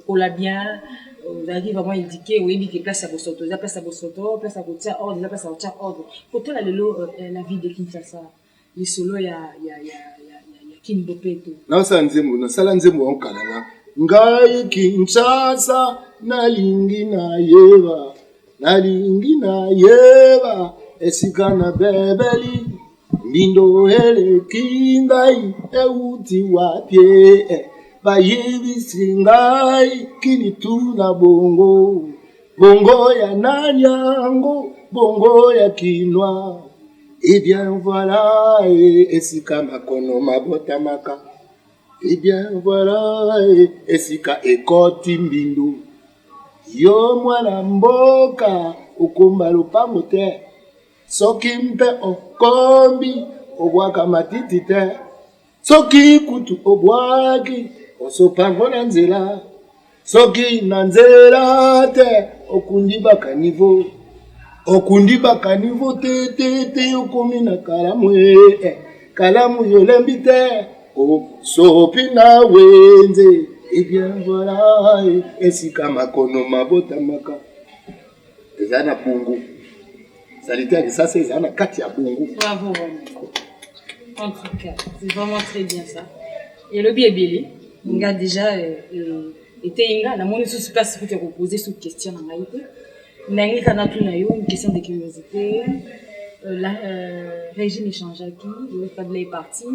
vous la bien vous avez vraiment indiqué oui bi que place à Bosoto place à Bosoto place à Botia ordre place à Botia ordre côté la vie de Kinshasa les solo ya Kinbopeto. Na sala nzembo onkalanga. Ngai Kinshasa nalingi na yeba esikana bebeli mindo ele kingai euti wapie bayibi singai kinituna bongo ya nanyango bongo ya kinwa. Eh bien voilà, et sika makono mabota maka. Eh bien voilà, et sika ekoti mbindu. Yo mwana mboka, ukumba lupango te. Soki mpe okombi, obwaka matiti te. Soki kutu obwaki, osopango na nzela. Soki na nzela te, okundi baka niveau. Okundi baka niveau te okomi na kalamu kalamu yolembi te sopi na wenze et bien voilà esika makono mabota maka ezana bungu salitaire ça c'est ezana kati ya bungu. Bravo en tout cas c'est vraiment très bien ça et le biebeli nga déjà était inga na moni sous place pour te reposer sous question en réalité. Une question de curiosité. Régime échange à qui? Le cadre est parti.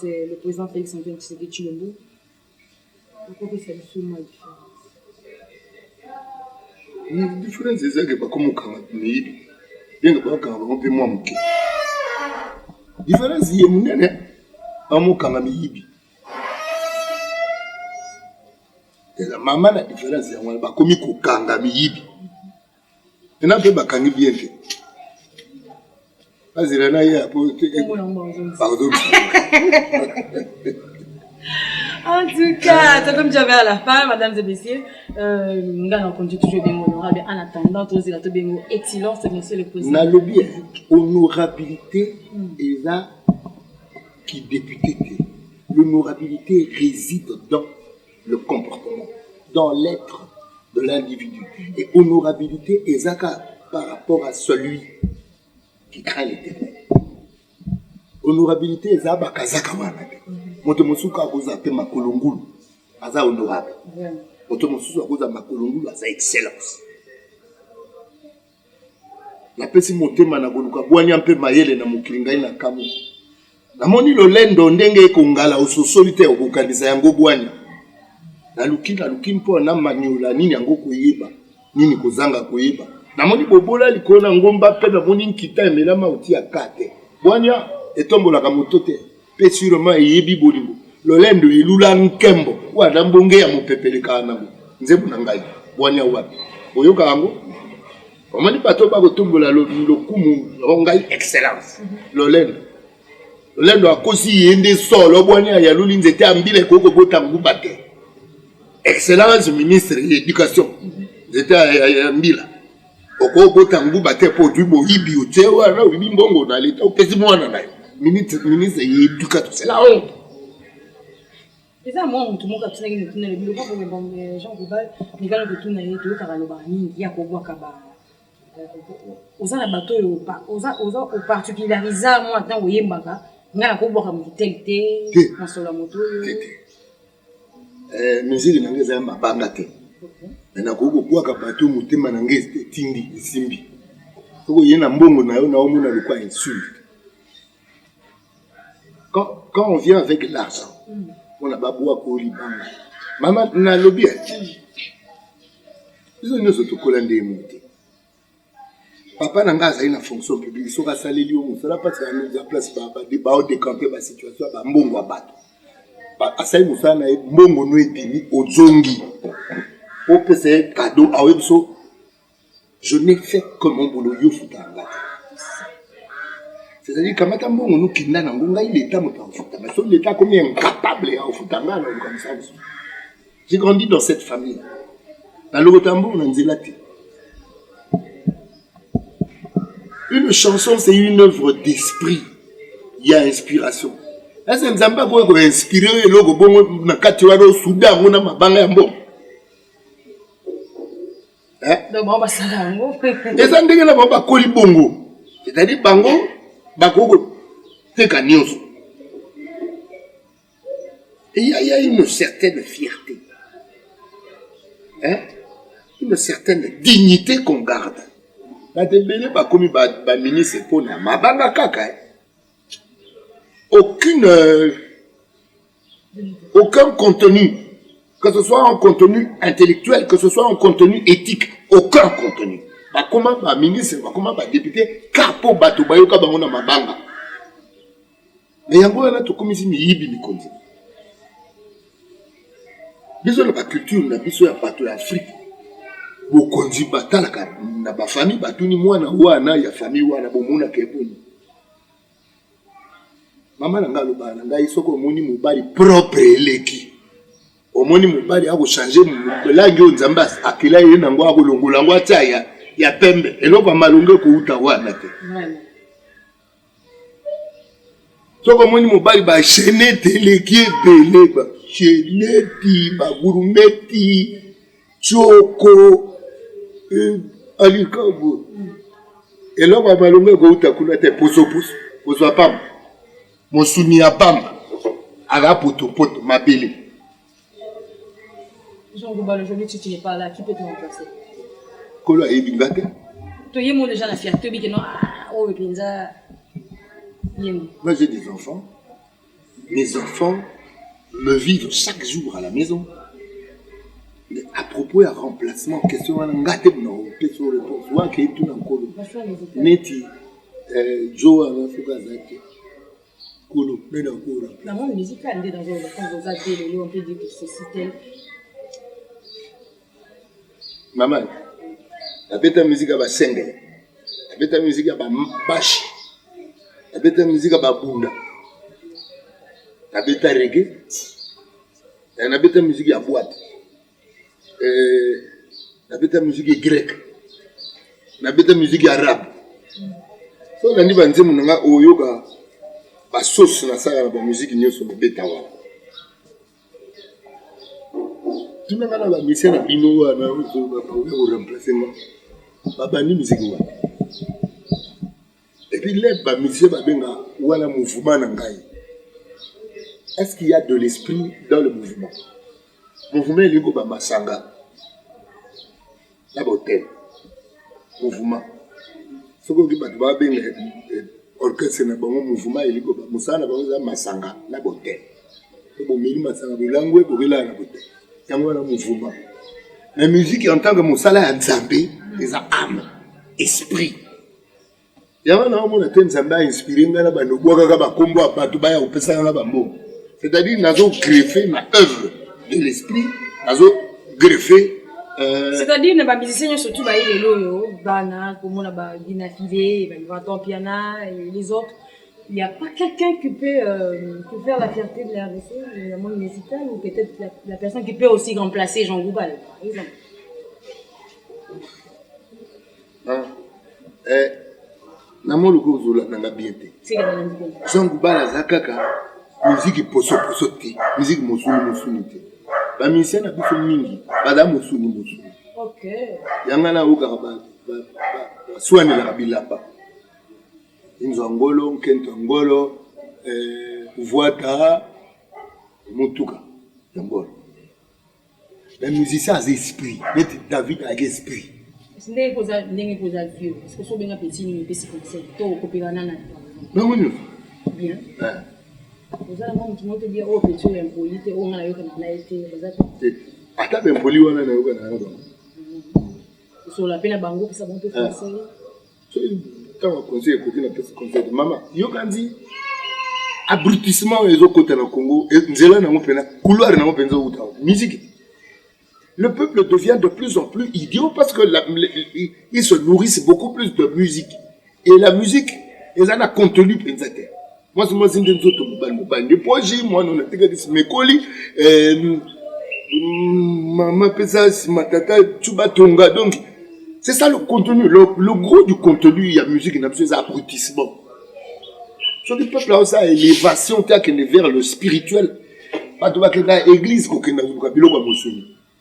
C'est le président Félix Antoine Tshisekedi Tshilombo. Pourquoi c'est absolument différent? La différence, c'est ça que pas comme au Canada. Bien que pas au Canada, on peut moins moquer. La différence, c'est que nous avons un Canada. La maman, la différence, c'est que nous avons un Canada. Et n'a pas bakangi bien fait. Vas-y, là, il y a pardon. En tout cas, comme j'avais à la fin, mesdames et messieurs, nous allons continuer toujours bien honorable. En attendant, tous les autres bien excellence, monsieur le président. Na lobby honorabilité est là qui député. L'honorabilité réside dans le comportement, dans l'être de l'individu. Et honorabilité est par rapport à celui qui craint l'éternel. Honorabilité est là bakazakawana. Motomosuka akoza pe makolongulu aza honorable. Motomosuka akoza makolongulu aza excellence. La pesi motema na goluka bwanya mpe mayele na mukilingai na kamu. Namoni lolendo ndenge ekongala ososolite okukandisa yango bwanya. Na luki mpo na maniola nini yango koyeba nini kozanga koyeba namoni bobola likona ngomba pe namoni nkita emelama uti akate bwanya etombolaka moto te pe sûrement eyebi bolingo lolendo elula nkembo wana mbonge ya mopepeleka nango nzebu na ngai bwanya wapi oyoka yango omoni bato bakotombola lokumu ngai excellence lolendo akosi yende solo bwanya ya luli nzete ambile koko bota nguba te. Excellence ministre de l'éducation. J'étais à Mbila. Oko bota nguba te po dubo hibi otewa na ubi mbongo na leta opesi mwana na ministre de l'éducation c'est la honte. C'est ça, moi, tout le monde a tout le monde pour les gens qui veulent, les gars qui tournent les deux carabins, il y a quoi voir kaba. Aux ans bateau, aux particularisés, moi, tant où yembaga, on a quoi voir comme tel, dans sur la moto. Musique n'angez à ma bangate. Na kukukwaka bato mutema na ngeste tindi isimbi soko yena mbongo na yo na omona le quoi insulte quand on vient avec l'argent on a babwa ko libanga mama na lobby biso nyoso tokola nde muté papa na nga azali na fonction publique soka saleli o musala parce que nous a place ba débat décanter ba situation ba mbongo abato ba asai musala na mbongo no etini ozongi. Au PC cadeau à Webso, je n'ai fait que mon boulot yo futanga. C'est-à-dire quand madame bon nous kinda na ngonga il est temps de futa mais son l'état comme incapable à futanga comme ça. J'ai grandi dans cette famille. Dans le Rotambo on nzelati. Une chanson c'est une œuvre d'esprit. Il y a inspiration. Là c'est nzamba ko inspirer logo bon na kati wa do Soudan on a mabanga ya mbongo. C'est-à-dire bango bakoko teka nyonso. Et il y a une certaine fierté. Hein? Une certaine dignité qu'on garde. La tebele bakomi ba ministre pour na mabanga kaka. Aucun contenu, que ce soit un contenu intellectuel, que ce soit un contenu éthique, aucun contenu. Bah comment bah ministre, bah comment bah député, capo bato bayoka bangona mabanga. Mais yango na to komisi mi yibi mi konzi. Biso na ba culture na biso ya bato ya Afrique. Bo konzi batala ka na ba famille batuni mwana wana ya famille wana bomuna kebuni. Mama na ngalo ba na ngai soko moni mobali propre eleki. Omoni mobali ako changer langi o nzamba akila ye nango ako longola ngo ataya ya pembe eloko malonge ko uta wana te. Soko moni mobali ba chenete eleki ebele ba cheneti ba gurumeti choko alikabo eloko malonge ko uta kuna te poso pam mosuni ya pamba aga poto mabele. Jean Goubal, aujourd'hui tu n'es pas là, qui peut te remplacer? Kolo a ebingate. Tu es mon déjà la fierté, mais non, oh pinza. Moi j'ai des enfants. Mes enfants me vivent chaque jour à la maison. Mais à propos de remplacement, question ngate non, question réponse. Wa ke tu na kolo. Neti Joe na fuka zaki. Kolo, nena kolo. La monde musicale dans vous avez on peut dire que c'est tel. Maman, la bête musique à Sengel, la bête musique à Bashi, la bête musique à Bunda, la bête reggae, la bête musique à boîte, la bête musique grecque, la bête musique arabe. So on a dit que nous avons yoga, la sauce na ça la musique nous sommes bête wa. Tu n'as pas la mission à Bino à remplacer moi. Baba ni musique wa. Et puis les ba mission ba benga wala mouvement na ngai. Est-ce qu'il y a de l'esprit dans le mouvement? Mouvement il go ba masanga. La beauté. Mouvement. Ce que tu ba benga orchestre na bango mouvement il go ba musana ba masanga la beauté. Bo mili masanga bilangwe bo bila na beauté. Mouvement. La musique en tant que Moussala Nzambé, les âmes, esprit. Il y a un homme qui a Nzamba inspiré, c'est-à-dire, nous avons greffé ma œuvre de l'esprit, nous avons greffé. C'est-à-dire, nous avons musicien surtout les loyaux, Bana, comme on a Dina Filé, les autres. Il n'y a pas quelqu'un qui peut faire la fierté de la RDC, le monde musical, ou peut-être la personne qui peut aussi remplacer Jean Goubal, par exemple. Jean Goubal a Zakaka, musique poso te musique mosuni te bamisien na biso mingi baza mosuni yanga na okaka baswanelaka bilamba inzwa ngolo nkento ngolo voita motuka ya ngolo bamusicien aza esprit neti David ayaki esprit ndenge koza vieux parce que so benga petit ni pesi concert to kopelana na nango nyonso bien ozala mwa mutu moko bia oyo petit oyo impoli te oyo nga nayokana na ye te baza ata bempoli wana nayokana na bango osola mpe na bango pesa bango mpe conseil ntango conseil ekoti na pesa conseil mama yokanzi abrutissement oyo ezokota na Congo nzela nango mpena couloir nango mpenza outa musique. Le peuple devient de plus en plus idiot parce que ils se nourrissent beaucoup plus de musique. Et la musique, ils ont un contenu pensateur. Moi, c'est moi, c'est une autre mobile. Des projets, moi, on a été mes colis, maman pesa, ma tata, tuba tonga. Donc, c'est ça le contenu. Le gros du contenu, il y a musique, il y a un abrutissement. Sur le peuple, là, ça, élévation, vers le spirituel. Pas de l'église, qu'on a vu,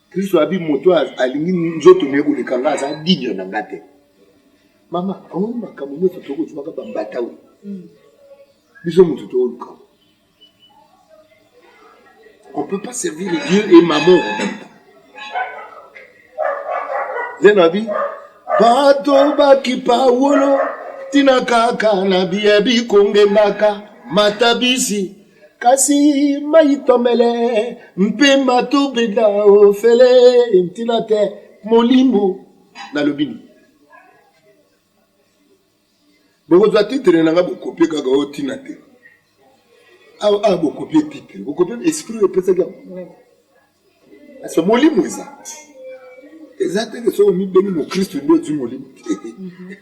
Kristo abi moto alingi nzoto nego lekanga za digne na ngate mama on makambo nyoto toko tubaka bambata we biso mutu to luka on peut pas servir Dieu et maman en même temps zenabi bato bakipa wolo tina kaka na biabi kongendaka matabisi kasi maitomele mpe matubeda ofele ntina te molimo na lobini bokozwa titre nanga bokopie kaka o tina te a bokopie titre bokopie esprit epesaki parce molimo eza te ke so mibeni mo Kristo ndio zi molimo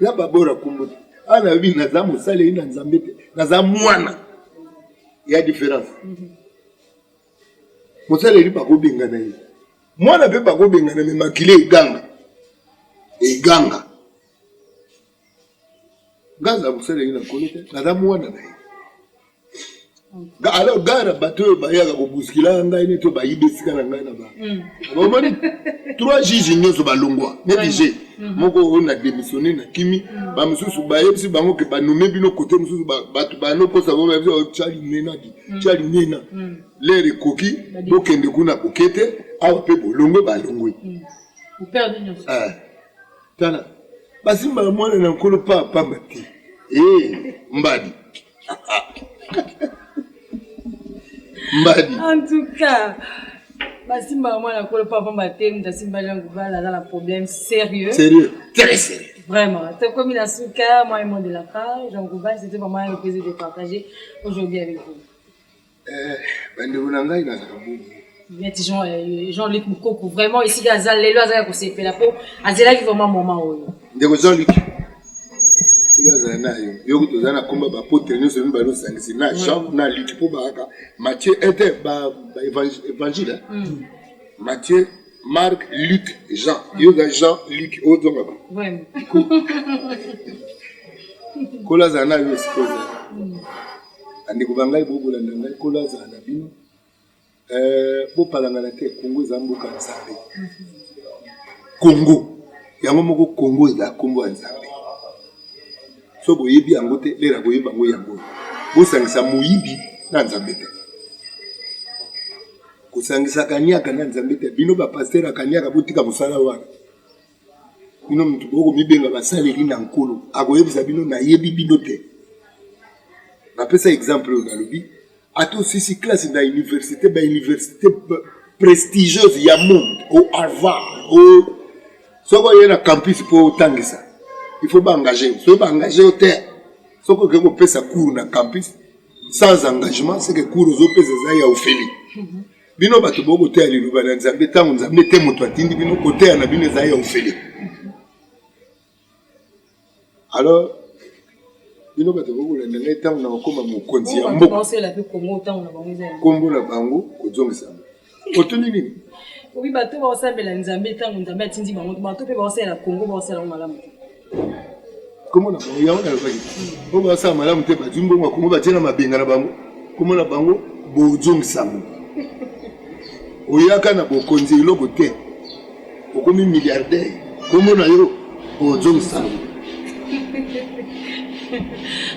la babora kombo ana bi naza mosale ina nzambe te naza mwana. Il y a différence. Moi, ça, les pas bengana. Moi, je ne peux pas bengana, mais makile ganga. Et ganga. Gaza, vous savez, il y a un collègue. Nada mwana na. Alors, gara bateau, baya ko buskila ngai ne to bayibe sika na ngai na ba. Bomoni 3 juges nyoso balongwa. Ne dije. Moko on a démissionné na kimi ba mususu ba yebisi bango ke ba nommer bino côté mususu ba no posa bo ba Charlie Nena l'air koki bokende kuna kokete awa pe bolongo ba longwe vous perdez nyoso tala basimba mwana na nkolo pa mbati mbadi en tout cas basimba mwana kolo papa matem dasimba jangu bala dans le problème sérieux très sérieux vraiment c'est comme il a souka moi et mon de la part jangu bala c'était vraiment un plaisir de partager aujourd'hui avec vous bande unangai na zabu mais Jean-Luc Mukoko vraiment ici gazal lelo azaka ko sepela po azela ki vraiment moment oyo ndeko Jean-Luc ulaza nayo yoku tozana komba ba potre nyo semi balo sangisi na Jean na Luc po baka Matthieu était ba évangile Matthieu Marc Luc Jean yoga Jean Luc ozonga ba vraiment kola zana yo sikoza andi kubangai bobola ndangai kola zana bino bo palanga na te Congo zambuka nzambe Congo yango moko Congo eza kombo nzambe so boyebi yango te lera boyeba yango yango bosangisa moyibi na nzambe te kosangisa kanyaka na nzambe te bino bapasteur akanyaka botika mosala wana bino mutu boko mibenga basaleli na nkolo akoyebisa bino nayebi bino te napesa exemple oyo nalobi ata osisi classe na université bauniversité prestigieuse ya monde au Harvard soko oye na campus mpo otangisa il faut engager. Si on engager au terre, si on peut faire cours na campus sans engagement, c'est que cours aux autres pays au feli. Bino batu bogo terre li lubana nzambe tangu nzambe te moto atindi bino côté na bino za ya au feli. Alors bino batu bogo la ndenge tangu na koma mokonzi ya mboka. Comment c'est la plus comment tangu na bango za. Kombo na bango kozongisa. Otuni nini? Oui batu ba osambela nzambe tangu nzambe atindi bango batu pe ba osela Congo ba osela malamu. Comment on a fait? On va ça, madame, tu es pas du bon, comment va-t-il ma binga na bango? comment la bango bozong sango oyaka na bokonzi eloko te okomi milliardaire comment na yo bozong sango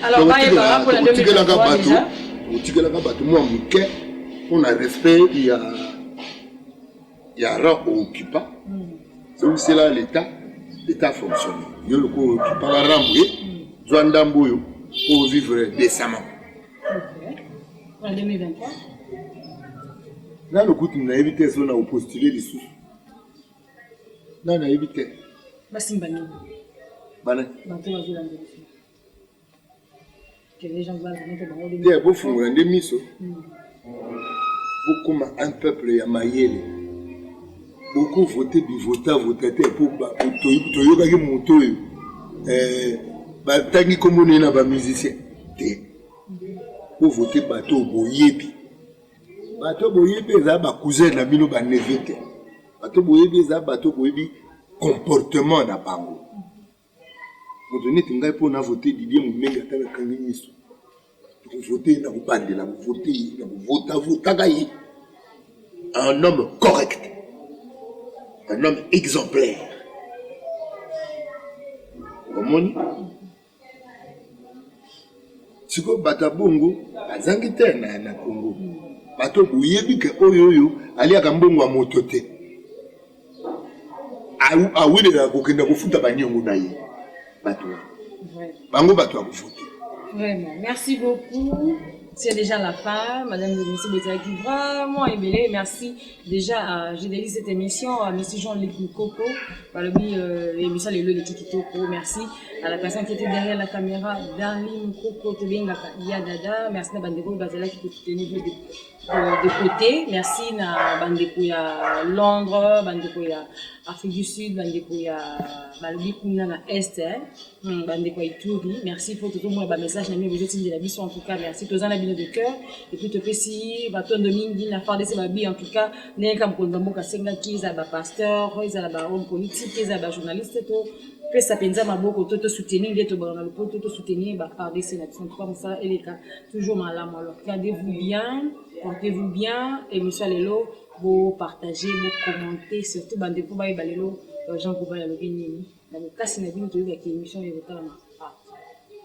alors baye par rapport à 2023 déjà otikelaka bato mwa moke mpona respect ya rang ooccupa soki sela l'état fonctionne yo loko occupaka rambo ye zwa ndambo oyo po vivre décemment en 2023 na lokutu nayebi te so na opostule lisusu na nayebi te basimba nini bana bato bazolandela que les gens veulent mettre dans le te bofungola nde miso bokoma un peuple ya mayele bokovote bivota te po toyokaki moto oyo batangi nkombo naye na bamusicien te bovote bato boyebi eza bacousin na bino baneve te bato boyebi eza bato boyebi comportement na bango moto neti ngai mpo na vote Didier Mumenge atakakangi miso vote na kobandela vote na kovotaka ye un homme correct, un homme exemplaire. Omoni siko bata bongo azangi te na Congo bato boyebi ke oyo aliaka mbongo ya moto te awilela kokenda kofuta baniongo na ye bato bango bato ya kofuta. Vraiment, merci beaucoup. C'est déjà la fin, Madame le Monsieur Betaki, vraiment aimé. Merci déjà, j'ai dédié cette émission à Monsieur Jean-Luc Coco, par le l'émission Les Lieux de Kitoko. Merci à la personne qui était derrière la caméra, Darlene Coco, Yadada. Merci à Bandeko Bazala qui peut soutenir de côté. Merci à Bandeko ya Londres, Bandeko ya Afrique du Sud, Bandeko ya Balobi Kuna na Est, Bandeko ya Ituri. Merci pour tout le monde, message, vous êtes de la mission en tout cas. Merci tous en de cœur. Et puis, tu peux si, baton de mine, la fin de ces babis, en tout cas, n'est qu'un condamné à Senga qui est à pasteur, ils à la homme politique, ils à la journaliste, tout. Puis, ça pensa ma beaucoup, tout soutenir, il est au bon, tout soutenir, par des sénateurs, comme ça, et les cas, toujours malade, alors, gardez-vous bien, portez-vous bien, et monsieur Lelo, vous partagez, vous commentez, surtout, bandez-vous, Lelo, Jean Kouba, la Béni, dans le cas, c'est une émission, il y a une émission, il y a